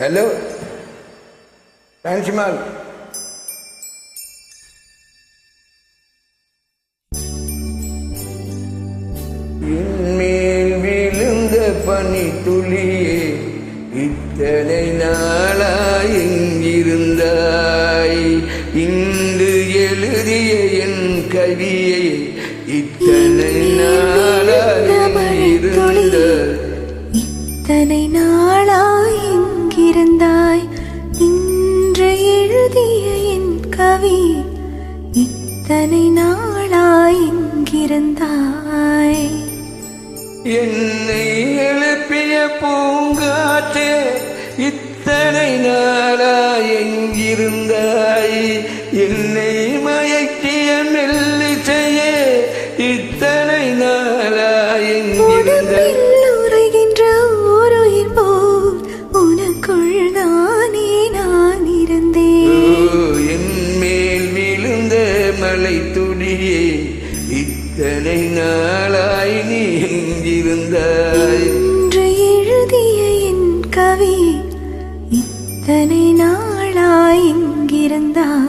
Hello டான்சிமால், என்மேல் விழுந்த பனி துளியே, இத்தனை நாளாய் எங்கிருந்தாய்? இன்று எழுதிய என் கவியை இத்தனை நாளாய் எங்கிருந்தாய்? இத்தனை நாளாய் எங்கிருந்தாய்? இன்று எழுதிய என் கவி இத்தனை நாளாய் எங்கிருந்தாய்? என்னை எழுப்பிய பூங்காற்றே, இத்தனை நாளாய் எங்கிருந்தாய்? என்னை மயக்கிய மெல்லிசையே, இத்தனை நாளாய் எங்கிருந்தாய்? உரைகின்ற ஓருயிர் போல் உனக்குள் நானே நான் இருந்தேன். என் மேல் விழுந்த மலை துளியே, இத்தனை நாளாய் நீ எங்கிருந்தாய்? இன்று எழுதிய என் கவி இத்தனை நாளாய் எங்கிருந்தாய்?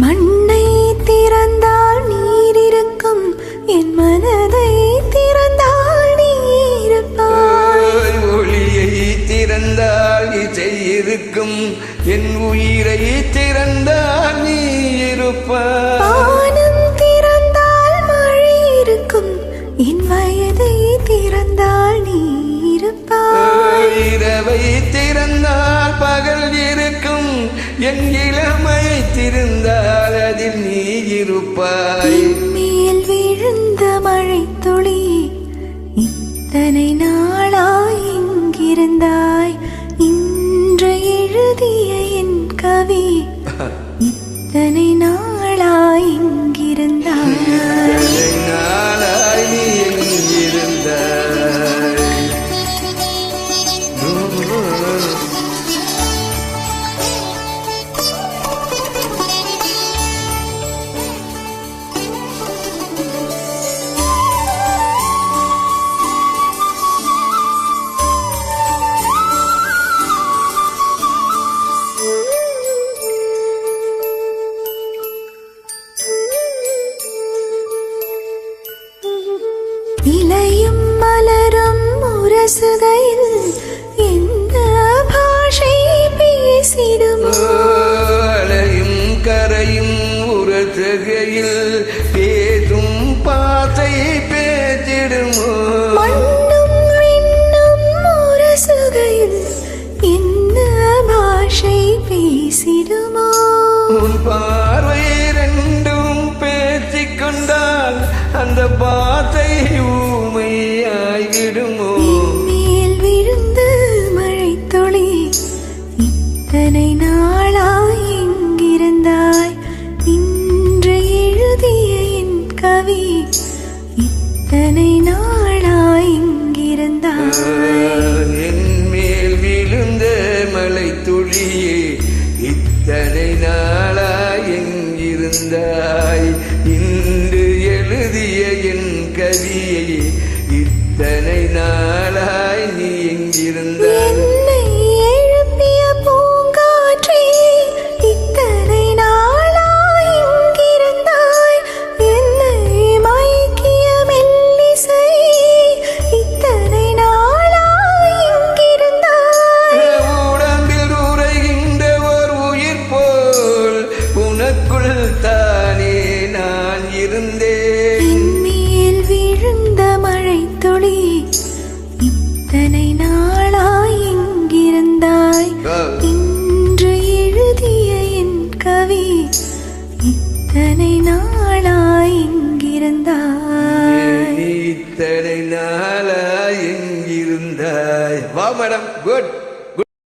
மண்ணை திறந்தால் நீர் இருக்கும், என் மனதை திறந்தால் நீர் இருப்பாய். ஒளியை திறந்தால் இசை இருக்கும், என் உயிரை திறந்தால் நீ இருப்பாய். வானம் திறந்தால் மழை இருக்கும், என் வயதை திறந்தால் நீ இருப்பாய். இரவை திறந்தால் பகல் இருக்கும், என் இளமை திறந்தால் அதில் நீ இருப்பாய். மேல் விழுந்த மழை துளி இத்தனை நாளாய் எங்கிருந்தாய்? இன்று எழுதிய என் கவி இத்தனை நாளாய் எங்கிருந்தாய்? இத்தனை நாளாய் நீ எங்கிருந்தாய்? இலையும் மலரும் உரசுகையில் எந்த பாஷை பேசிடுமோ? அலையும் கரையும் உரசுகையில் பேசும் பாசை பேசிடுமோ? மண்ணும் விண்ணும் உரசுகையில் எந்த பாஷை பேசிடுமோ? உன் பார்வை ரெண்டும் பேசிக்கொண்டால் அந்த பாசை ஊமையாகிடுமோ? மேல் விழுந்த மழை துளி இத்தனை நாளாய் எங்கிருந்தாய்? இன்று எழுதிய என் கவி இத்தனை நாளாய் எங்கிருந்தாய்? என் மேல் விழுந்த மலை துளியே, இத்தனை நாளாய் எங்கிருந்தாய்? இன்று எழுதிய என் கவியை இத்தனை நாளாய் நீ எங்கிருந்தாய்? என்னை எழுப்பிய பூங்காற்றே, இத்தனை நாளாய் எங்கிருந்தாய்? என்னை மயக்கிய மெல்லிசை இத்தனை நாளாய் எங்கிருந்தாய்? உடம்பில் உறைகின்ற ஒரு உயிர் போல் உனக்குள் தானே நான் இருந்தேன். மேல் விழுந்த மழை துளி இத்தனை நாளாய் எங்கிருந்தாய்? இன்று எழுதிய என் கவி இத்தனை நாளாய் எங்கிருந்தாய்? இத்தனை நாளாய் எங்கிருந்தாய்? வா மேடம் குட்